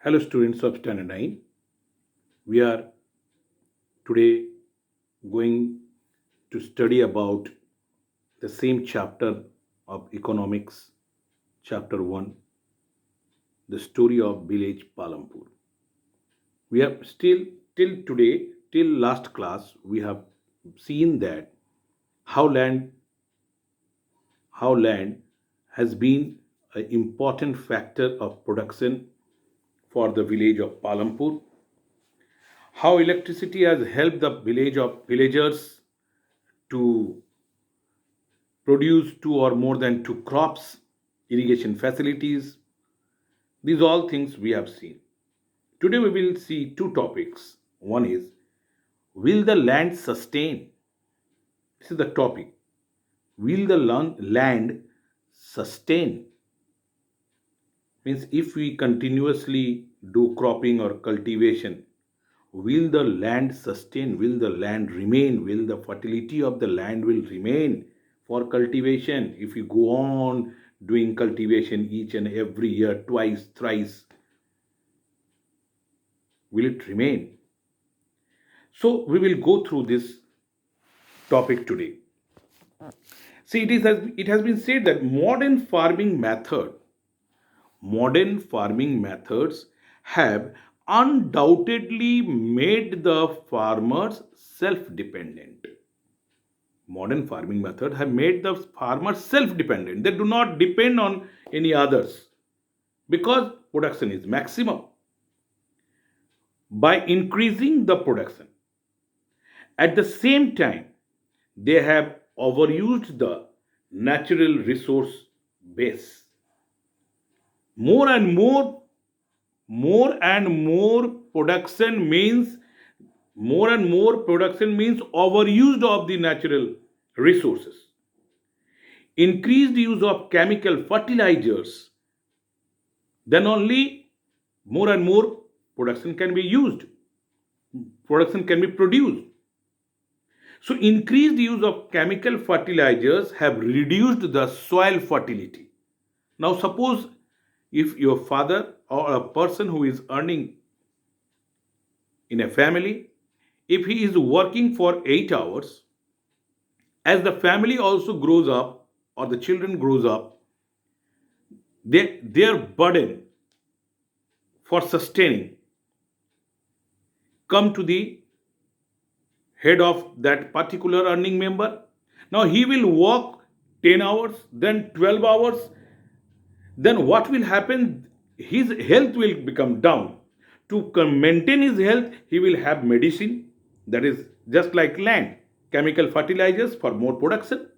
Hello, students of Standard 9. We are today going to study about the same chapter of economics, chapter 1, the story of village Palampur. We have still, till today, till last class, we have seen that how land, how land has been an important factor of production for the village of Palampur, how electricity has helped the villagers to produce two or more than two crops, irrigation facilities. These all things we have seen. Today we will see two topics. One is, will the land sustain? This is the topic. Will the land sustain? Means if we continuously do cropping or cultivation, will the land sustain? Will the land remain? Will the fertility of the land will remain for cultivation? If you go on doing cultivation each and every year, twice, thrice, will it remain? So we will go through this topic today. See, it has been said that modern farming methods have undoubtedly made the farmers self-dependent. Modern farming methods have made the farmers self-dependent. They do not depend on any others because production is maximum. By increasing the production, at the same time, they have overused the natural resource base. More and more, more and more production means overuse of the natural resources. Increased use of chemical fertilizers, then only more and more production can be used, production can be produced. So increased use of chemical fertilizers have reduced the soil fertility. Now suppose if your father or a person who is earning in a family, if he is working for 8 hours, as the family also grows up or the children grows up, their burden for sustaining come to the head of that particular earning member. Now he will work 10 hours, then 12 hours. Then what will happen? His health will become down. To maintain his health, he will have medicine, that is just like land, chemical fertilizers for more production.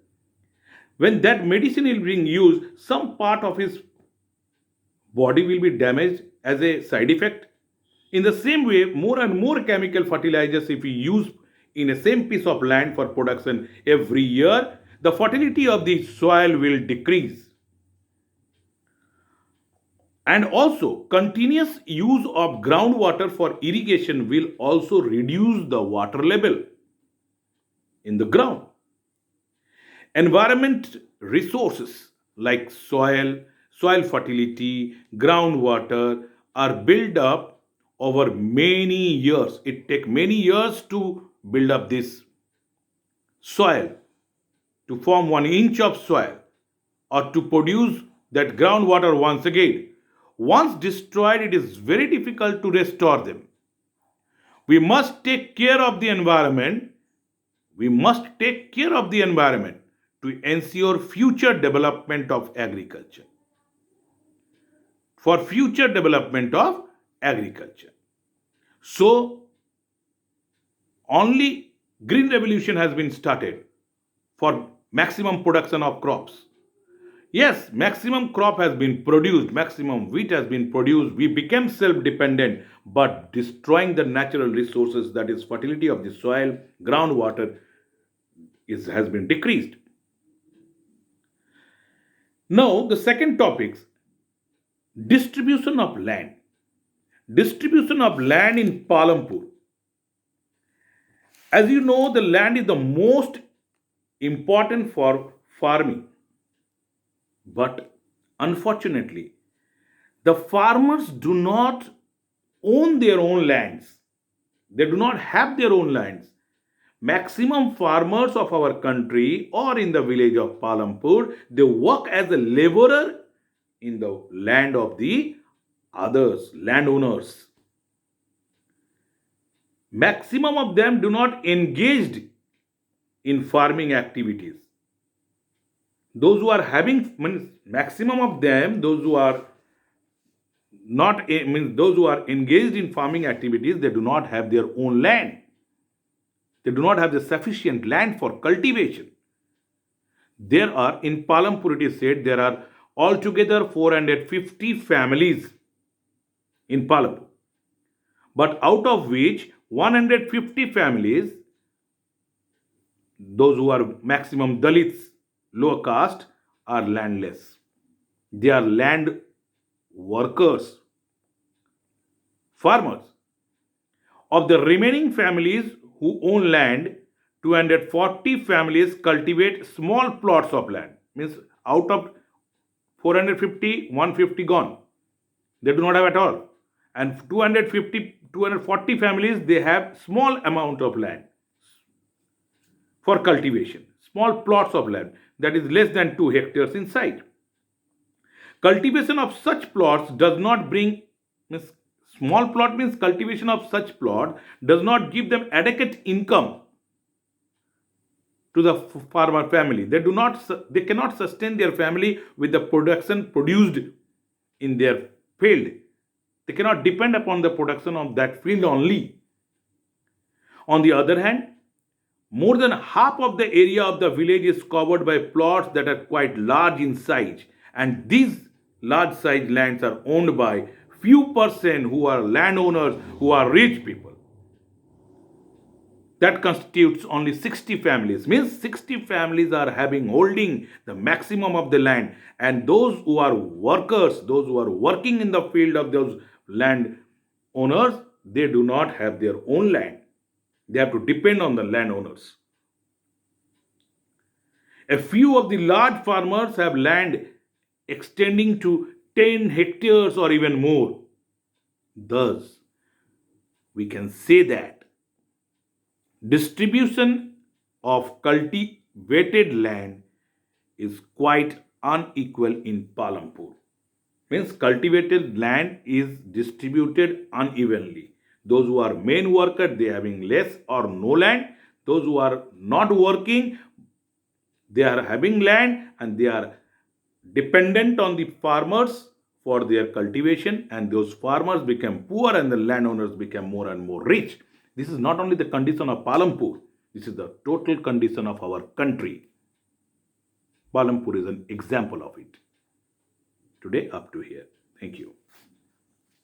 When that medicine is being used, some part of his body will be damaged as a side effect. In the same way, more and more chemical fertilizers, if we use in a same piece of land for production every year, the fertility of the soil will decrease. And also, continuous use of groundwater for irrigation will also reduce the water level in the ground. Environment resources like soil fertility, groundwater are built up over many years. It takes many years to build up this soil, to form 1 inch of soil, or to produce that groundwater once again. Once destroyed, it is very difficult to restore them. We must take care of the environment. We must take care of the environment to ensure future development of agriculture. For future development of agriculture. So, only green revolution has been started for maximum production of crops. Yes, maximum crop has been produced, maximum wheat has been produced. We became self dependent, but destroying the natural resources, that is, fertility of the soil, groundwater, has been decreased. Now, the second topic, distribution of land. Distribution of land in Palampur. As you know, the land is the most important for farming. But unfortunately, the farmers do not own their own lands. They do not have their own lands. Maximum farmers of our country or in the village of Palampur, they work as a laborer in the land of the others, landowners. Maximum of them do not engaged in farming activities. Those who are having, means maximum of them, those who are not means those who are engaged in farming activities, they do not have their own land. They do not have the sufficient land for cultivation. There are, in Palampur it is said, there are altogether 450 families in Palampur. But out of which 150 families, those who are maximum Dalits, lower caste, are landless. They are land workers, farmers. Of the remaining families who own land, 240 families cultivate small plots of land. Means out of 450, 150 gone. They do not have at all. And 240 families, they have small amount of land for cultivation. Small plots of land that is less than 2 hectares in size. Cultivation of such plots does not bring, means small plot means cultivation of such plot does not give them adequate income to the farmer family. They cannot sustain their family with the production produced in their field. They cannot depend upon the production of that field only. On the other hand, more than half of the area of the village is covered by plots that are quite large in size, and these large size lands are owned by few person who are landowners, who are rich people. That constitutes only 60 families. Means 60 families are holding the maximum of the land, and those who are workers, those who are working in the field of those land owners, they do not have their own land. They have to depend on the landowners. A few of the large farmers have land extending to 10 hectares or even more. Thus, we can say that distribution of cultivated land is quite unequal in Palampur. Means cultivated land is distributed unevenly. Those who are main workers, they having less or no land. Those who are not working, they are having land and they are dependent on the farmers for their cultivation, and those farmers become poor and the landowners become more and more rich. This is not only the condition of Palampur, this is the total condition of our country. Palampur is an example of it. Today, up to here. Thank you.